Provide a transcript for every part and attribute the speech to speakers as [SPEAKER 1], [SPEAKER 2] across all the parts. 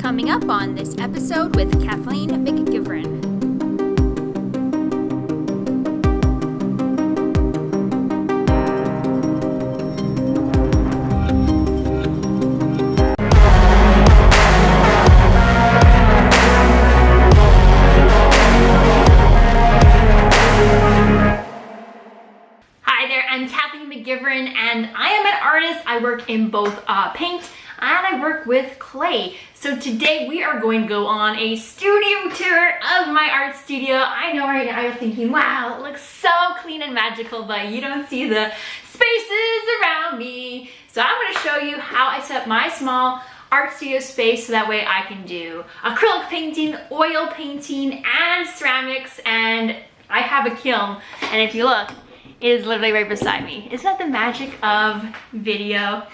[SPEAKER 1] Coming up on this episode with Kathleen McGivern.
[SPEAKER 2] Hi there, I'm Kathleen McGivern and I am an artist. I work in both paint and I work with clay. So today we are going to go on a studio tour of my art studio. I know right now you're thinking, wow, it looks so clean and magical, but you don't see the spaces around me. So I'm going to show you how I set up my small art studio space so that way I can do acrylic painting, oil painting, and ceramics, and I have a kiln, and if you look, it is literally right beside me. Isn't that the magic of video?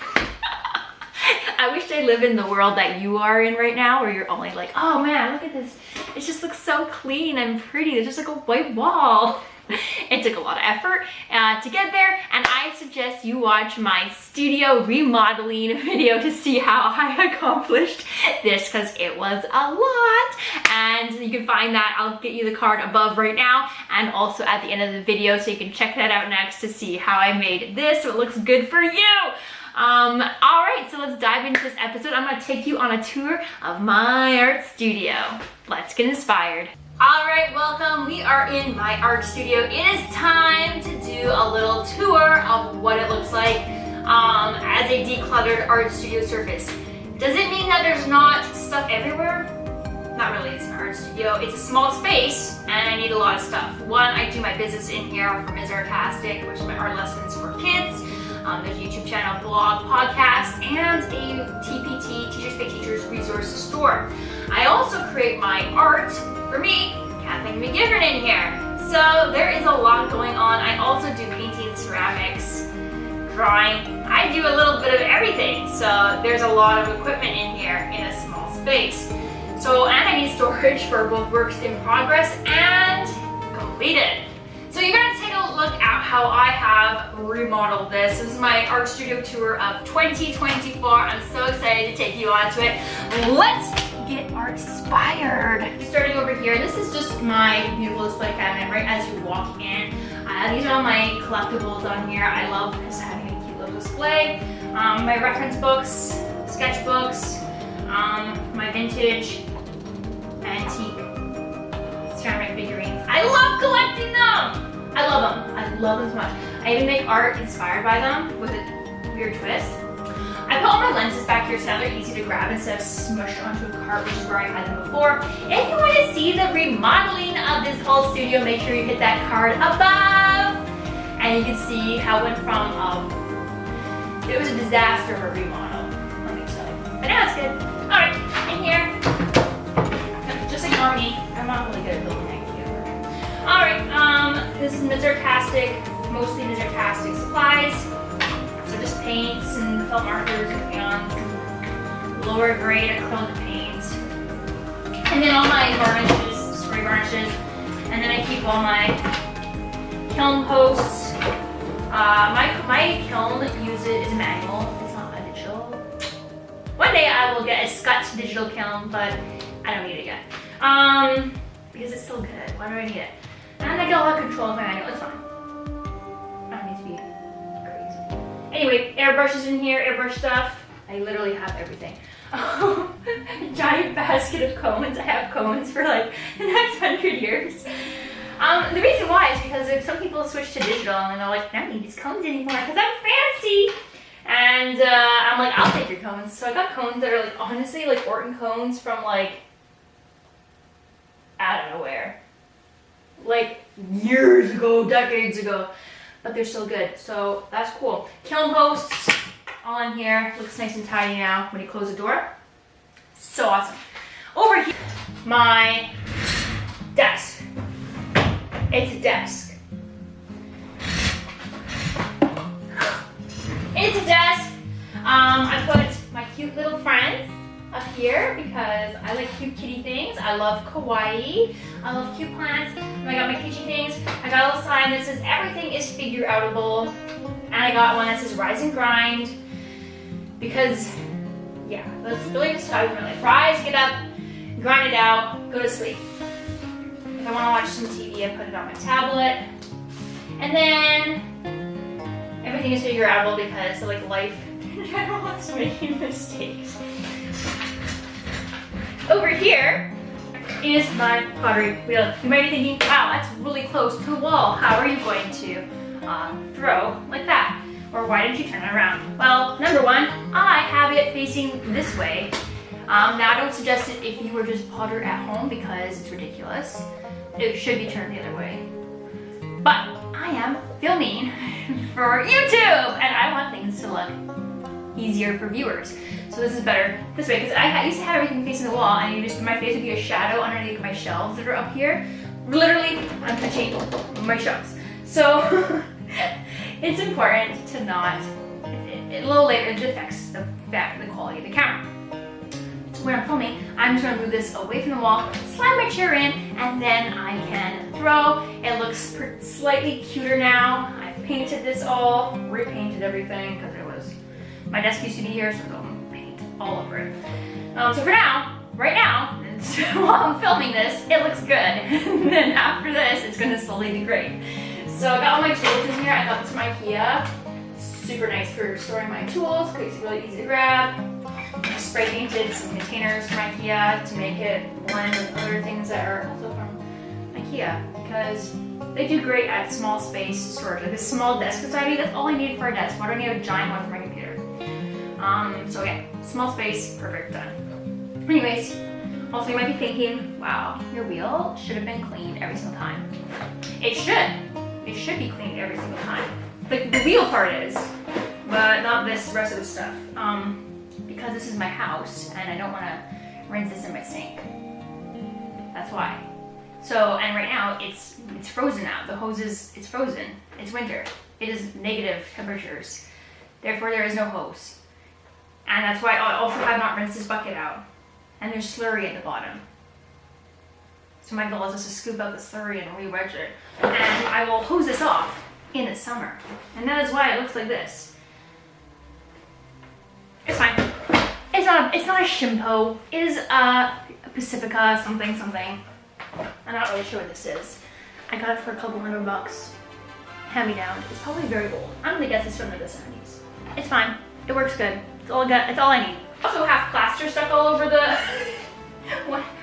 [SPEAKER 2] I wish I lived in the world that you are in right now, where you're only like, oh man, look at this. It just looks so clean and pretty. There's just like a white wall. It took a lot of effort to get there, and I suggest you watch my studio remodeling video to see how I accomplished this, because it was a lot. And you can find that. I'll get you the card above right now and also at the end of the video, so you can check that out next to see how I made this so it looks good for you. All right, so let's dive into this episode. I'm gonna take you on a tour of my art studio. Let's get inspired. All right, welcome. We are in my art studio. It is time to do a little tour of what it looks like as a decluttered art studio surface. Does it mean that there's not stuff everywhere? Not really, it's an art studio. It's a small space and I need a lot of stuff. One, I do my business in here for Sarcastic, which is my art lessons for kids. There's a YouTube channel, blog, podcast, and a TPT, Teachers Pay Teachers resource store. I also create my art for me, Kathleen McGivern, in here. So there is a lot going on. I also do painting, ceramics, drawing. I do a little bit of everything. So there's a lot of equipment in here in a small space. So, and I need storage for both works in progress and completed. So you're gonna take a look at how I have remodeled this. This is my art studio tour of 2024. I'm so excited to take you onto it. Let's get art inspired. Starting over here, this is just my beautiful display cabinet right as you walk in. These are all my collectibles on here. I love just having a cute little display. My reference books, sketchbooks, my vintage antique ceramic figurines. I love collecting them. I love them. I love them so much. I even make art inspired by them with a weird twist. I put all my lenses back here so now they're easy to grab instead of smushed onto a cart, which is where I had them before. If you want to see the remodeling of this whole studio, make sure you hit that card above. And you can see how it went from, it was a disaster of a remodel, let me tell you. But now it's good. All right, in here, just ignore me. I'm not really good at building things together. All right, this is Sarcastic, mostly Sarcastic supplies. So just paints and felt markers and crayons, lower grade acrylic paint. And then all my varnishes, spray varnishes. And then I keep all my kiln posts. My kiln is a manual, it's not a digital. One day I will get a Scotch digital kiln, but I don't need it yet. Because it's still good. Why do I need it? And I get a lot of control of my manual. It's fine. I don't need to be crazy. Anyway, airbrushes in here, airbrush stuff. I literally have everything. A giant basket of cones. I have cones for like the next 100 years. The reason why is because if some people switch to digital and they're like, I don't need these cones anymore because I'm fancy. And I'm like, I'll take your cones. So I got cones that are like, honestly, like Orton cones from like, I don't know where. Like years ago, decades ago, but they're still good. So that's cool. Kiln posts on here. Looks nice and tidy now when you close the door. So awesome. Over here, my desk. It's a desk. It's a desk. I put my cute little friends up here because I like cute kitty things. I love kawaii. I love cute plants. I got my kitchen things. I got a little sign that says everything is figure outable. And I got one that says rise and grind because yeah, that's really just how you really fries, get up, grind it out, go to sleep. If I want to watch some TV, I put it on my tablet. And then everything is figure outable because like life in general is making mistakes. Over here is my pottery wheel. You might be thinking, wow, that's really close to the wall. How are you going to throw like that? Or why didn't you turn it around? Well, number one, I have it facing this way. Now I don't suggest it if you were just potter at home because it's ridiculous. It should be turned the other way. But I am filming for YouTube and I want things to look easier for viewers. So this is better this way because I used to have everything facing the wall and my face would be a shadow underneath my shelves that are up here. Literally, I'm touching my shelves. So it's important to not, a little later it affects the quality of the camera. So when I'm filming, I'm just gonna move this away from the wall, slide my chair in, and then I can throw. It looks slightly cuter now. I've painted this all, repainted everything because my desk used to be here, so I'm paint all over it. So for now, right now, while I'm filming this, it looks good. And then after this, it's gonna slowly degrade. So I got all my tools in here. I got this from IKEA. Super nice for storing my tools, because it's really easy to grab. I spray painted some containers from IKEA to make it blend with other things that are also from IKEA, because they do great at small space storage. Like this small desk beside me, that's all I need for a desk. Why do I need a giant one for my computer? So yeah, small space, perfect, done. Anyways, also you might be thinking, wow, your wheel should have been cleaned every single time. It should be cleaned every single time. Like the wheel part is, but not this rest of the stuff. Because this is my house and I don't want to rinse this in my sink. That's why. So, and right now it's frozen out. The hose it's frozen. It's winter. It is negative temperatures. Therefore there is no hose. And that's why I also have not rinsed this bucket out. And there's slurry at the bottom. So my goal is just to scoop out the slurry and re-wedge it. And I will hose this off in the summer. And that is why it looks like this. It's fine. It's not a Shimpo. It is a Pacifica something. I'm not really sure what this is. I got it for a couple $100. Hand me down. It's probably very old. I'm gonna guess it's from like the 70s. It's fine. It works good. It's all I need. I also have plaster stuck all over the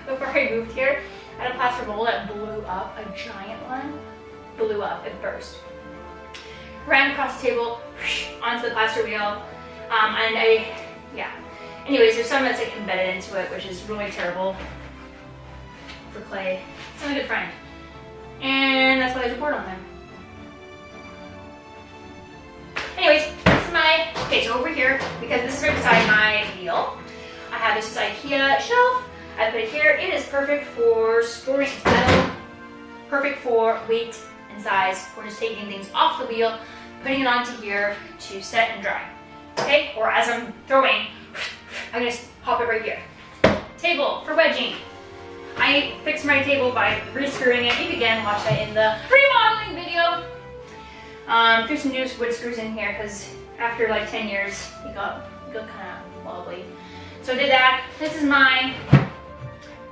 [SPEAKER 2] before I moved here. I had a plaster mold that blew up, a giant one. Blew up, it burst. Ran across the table, onto the plaster wheel. Anyways, there's some that's like embedded into it, which is really terrible for clay. It's not a good friend. And that's why there's a board on there. Anyways, this is so over here, because this is right beside my wheel, I have this IKEA shelf. I put it here. It is perfect for storing metal, perfect for weight and size, for just taking things off the wheel, putting it onto here to set and dry. Okay, or as I'm throwing, I'm gonna pop it right here. Table for wedging. I fixed my table by re-screwing it. You can again watch that in the remodeling video. Threw some new wood screws in here because after like 10 years, it got kind of wobbly. So I did that. This is my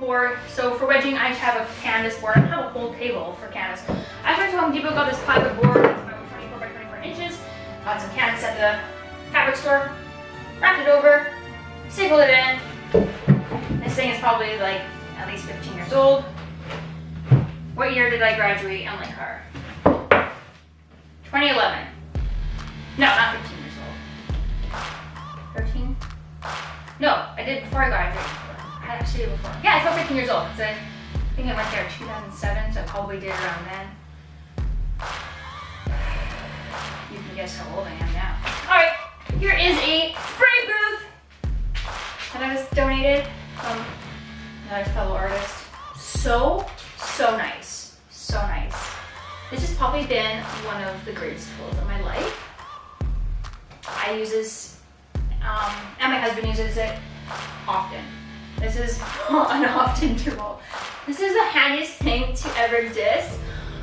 [SPEAKER 2] board. So for wedging, I just have a canvas board. I don't have a whole table for canvas. I went to Home Depot, got this plywood board. It's about 24 by 24 inches. Got some canvas at the fabric store. Wrapped it over. Stapled it in. This thing is probably like at least 15 years old. What year did I graduate in my car? 2011. No, not 15 years old. 13? No, I did before I graduated. I actually did before. Yeah, it's about 15 years old. I think I went there in 2007, so I probably did around then. You can guess how old I am now. Alright, here is a spray booth that I was donated from another fellow artist. So nice. So nice. This has probably been one of the greatest tools of my life. I use this, and my husband uses it often. This is an often tool. This is the handiest thing to ever exist.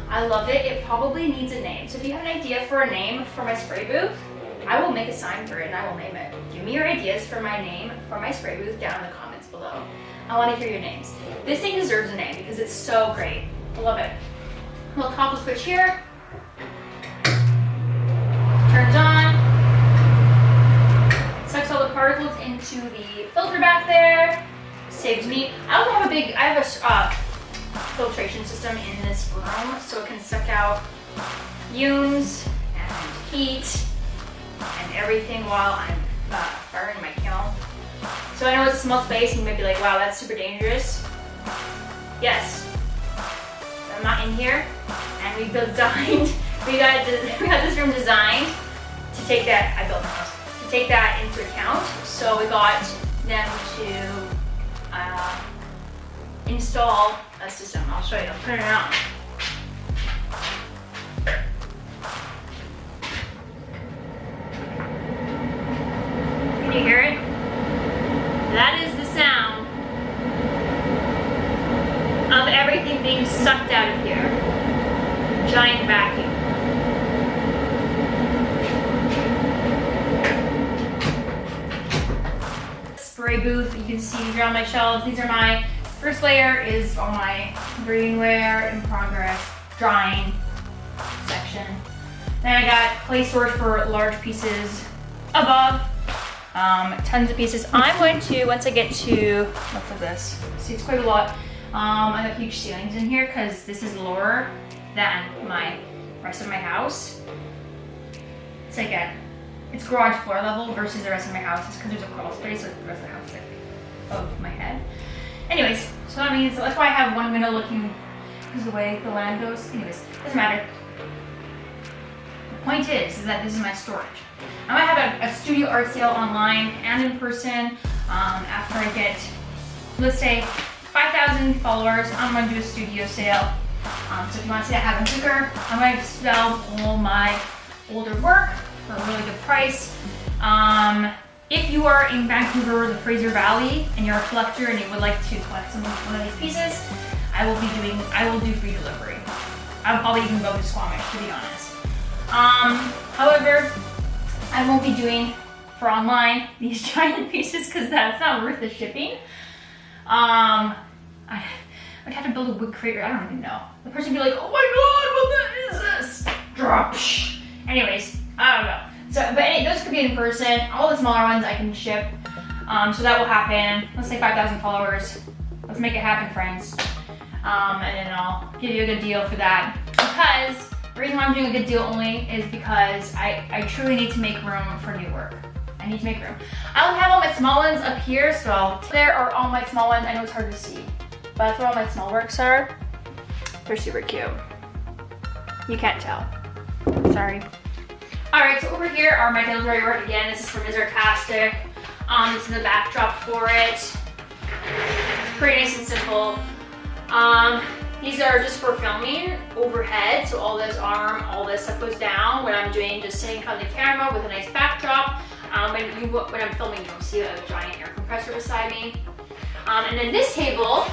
[SPEAKER 2] I love it. It probably needs a name. So if you have an idea for a name for my spray booth, I will make a sign for it and I will name it. Give me your ideas for my name, for my spray booth down in the comments below. I want to hear your names. This thing deserves a name because it's so great. I love it. Little toggle switch here. Turns on. Sucks all the particles into the filter back there. Saves me. I also have a filtration system in this room so it can suck out fumes and heat and everything while I'm firing my kiln. So I know it's a small space and you might be like, wow, that's super dangerous. Yes, I'm not in here, and we got this room designed to take that, I built the house, to take that into account. So we got them to install a system. I'll show you, I'll put it on. Can you hear it? That is the sound of everything being sucked out of here. Giant vacuum. Spray booth, you can see here on my shelves. These are my first layer is all my greenware in progress, drying section. Then I got clay storage for large pieces above. Tons of pieces. I'm going to, once I get to, looks like this. See, it's quite a lot. I have huge ceilings in here because this is lower than my rest of my house. It's like it's garage floor level versus the rest of my house. It's because there's a crawl space, so the rest of the house is like above my head. Anyways, so that means, that's why I have one window looking, because the way the land goes. Anyways, doesn't matter. The point is that this is my storage. I might have a studio art sale online and in person after I get, let's say, 5,000 followers. I'm going to do a studio sale. So if you want to see that happen quicker, I might sell all my older work for a really good price. If you are in Vancouver, the Fraser Valley, and you're a collector and you would like to collect one of these pieces, I will do free delivery. I'll probably even go to Squamish, to be honest. However, I won't be doing for online these giant pieces because that's not worth the shipping. I would have to build a wood crate. I don't even know. The person would be like, "Oh my god, what is this?" Drop. Anyways, I don't know. So, but those could be in person. All the smaller ones I can ship. So that will happen. Let's say 5,000 followers. Let's make it happen, friends. And then I'll give you a good deal for that. Because the reason why I'm doing a good deal only is because I truly need to make room for new work. I need to make room. I don't have all my small ones up here, so there are all my small ones. I know it's hard to see, but that's where all my small works are. They're super cute. You can't tell. Sorry. All right, so over here are my tables where I work. Again, this is from Artistic. This is the backdrop for it. Pretty nice and simple. These are just for filming overhead, so all this arm, all this stuff goes down. When I'm doing just sitting in front of the camera with a nice backdrop. When I'm filming, you'll see a giant air compressor beside me. And then this table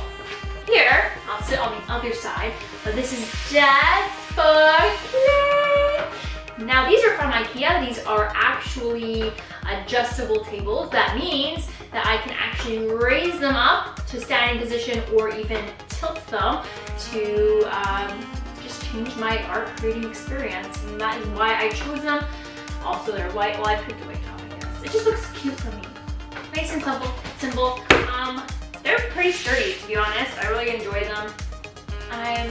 [SPEAKER 2] here, I'll sit on the other side, but this is just for Clay. Now these are from IKEA. These are actually adjustable tables. That means that I can actually raise them up to standing position or even tilt them to just change my art creating experience. And that is why I chose them. Also, they're white. Well, I picked a white top, I guess. It just looks cute for me. Nice and simple. They're pretty sturdy, to be honest. I really enjoy them. Yeah,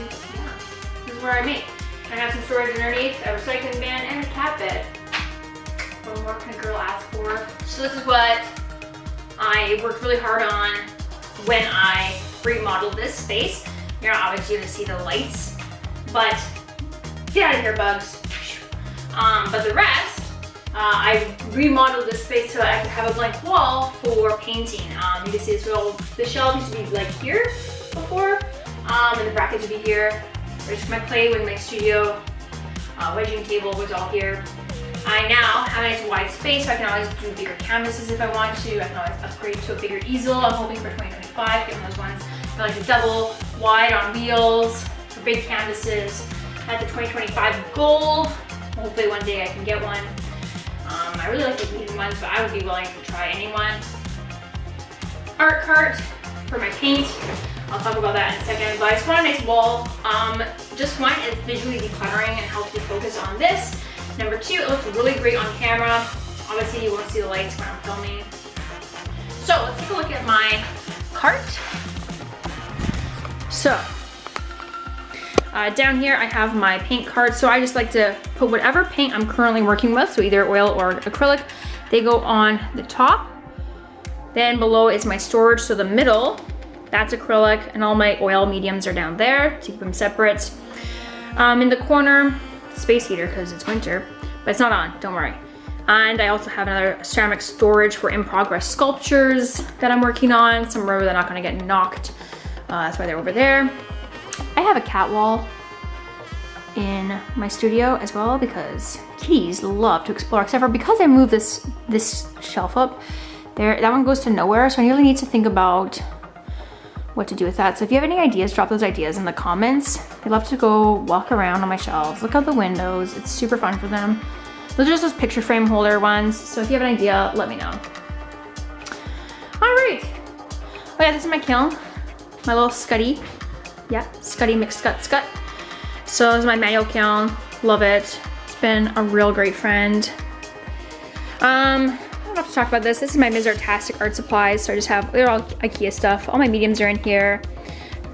[SPEAKER 2] this is where I make. I have some storage underneath, a recycling bin, and a cat bed. What more can a girl ask for? So this is what I worked really hard on when I remodeled this space. You're not obviously gonna see the lights, but get out of here, bugs. But the rest, I remodeled this space so I could have a blank wall for painting. You can see this little, the shelf used to be like here before, and the brackets would be here. There's my clay with my studio wedging table was all here. I now have a nice wide space, so I can always do bigger canvases if I want to. I can always upgrade to a bigger easel. I'm hoping for 2025, get one of those ones that like the double wide on wheels for big canvases. At the 2025 goal, hopefully one day I can get one. I really like the medium ones, but I would be willing to try anyone. Art cart for my paint. I'll talk about that in a second, but I just want a nice wall. Just one is visually decluttering and helps you focus on this. Number two, it looks really great on camera. Obviously you won't see the lights when I'm filming. So let's take a look at my cart. So down here I have my paint cart. So I just like to put whatever paint I'm currently working with, so either oil or acrylic, they go on the top. Then below is my storage, so the middle, that's acrylic, and all my oil mediums are down there to keep them separate. In the corner, space heater because it's winter, but it's not on, don't worry. And I also have another ceramic storage for in-progress sculptures that I'm working on. Some where they're not gonna get knocked. That's why they're over there. I have a cat wall in my studio as well because kitties love to explore, except for because I moved this shelf up there, that one goes to nowhere, so I really need to think about what to do with that. So if you have any ideas, drop those ideas in the comments. They love to go walk around on my shelves, look out the windows. It's super fun for them. Those are just those picture frame holder ones. So if you have an idea, let me know. All right. Oh yeah, this is my kiln. My little Scuddy. Yeah, Scuddy McScut. So this is my manual kiln. Love it. It's been a real great friend. I don't have to talk about this. This is my Mizartastic art supplies. So I just have, they're all IKEA stuff. All my mediums are in here.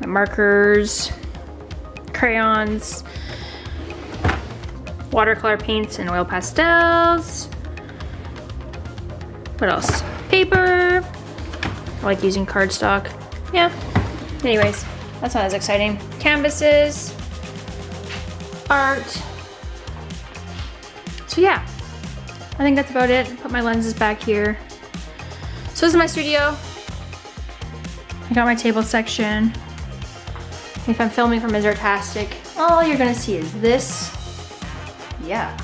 [SPEAKER 2] My markers, crayons, watercolor paints and oil pastels. What else? Paper. I like using cardstock. Yeah. Anyways, that's not as exciting. Canvases, art. So yeah. I think that's about it. Put my lenses back here. So this is my studio. I got my table section. If I'm filming from Mizartastic, all you're gonna see is this. Yeah.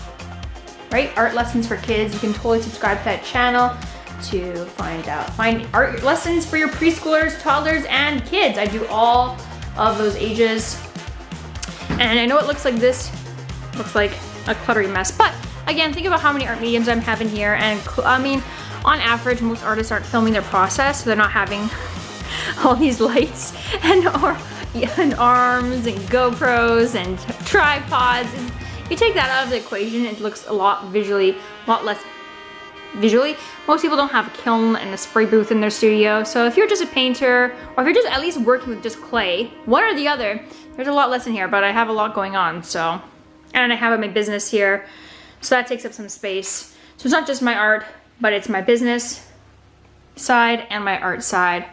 [SPEAKER 2] Right? Art lessons for kids. You can totally subscribe to that channel to find art lessons for your preschoolers, toddlers, and kids. I do all of those ages. And I know it looks like this. Looks like a cluttery mess, but again, think about how many art mediums I'm having here, and I mean, on average, most artists aren't filming their process, so they're not having all these lights and arms and GoPros and tripods. If you take that out of the equation, it looks a lot less visually. Most people don't have a kiln and a spray booth in their studio, so if you're just a painter, or if you're just at least working with just clay, one or the other, there's a lot less in here, but I have a lot going on, so. And I have my business here. So that takes up some space. So it's not just my art, but it's my business side and my art side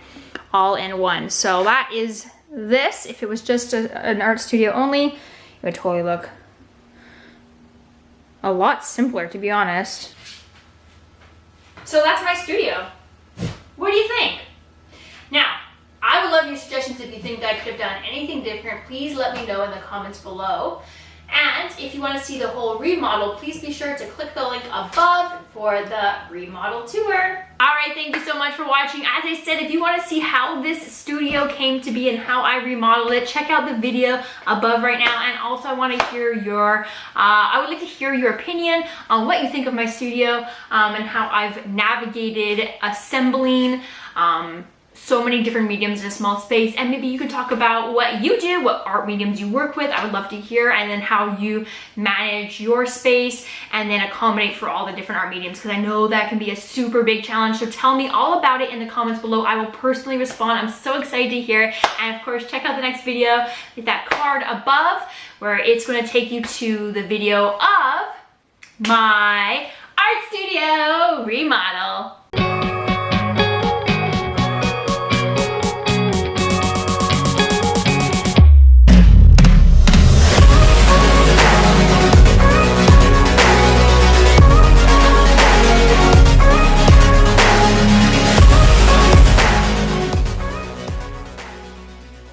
[SPEAKER 2] all in one. So that is this. If it was just an art studio only, it would totally look a lot simpler, to be honest. So that's my studio. What do you think? Now, I would love your suggestions. If you think that I could have done anything different, please let me know in the comments below. And if you want to see the whole remodel, please be sure to click the link above for the remodel tour. All right, thank you so much for watching. As I said, if you want to see how this studio came to be and how I remodeled it, check out the video above right now. And also I want to hear I would like to hear your opinion on what you think of my studio and how I've navigated assembling so many different mediums in a small space. And maybe you could talk about what you do, what art mediums you work with. I would love to hear, and then how you manage your space and then accommodate for all the different art mediums, because I know that can be a super big challenge. So tell me all about it in the comments below. I will personally respond. I'm so excited to hear. And of course, check out the next video with that card above, where it's going to take you to the video of my art studio remodel.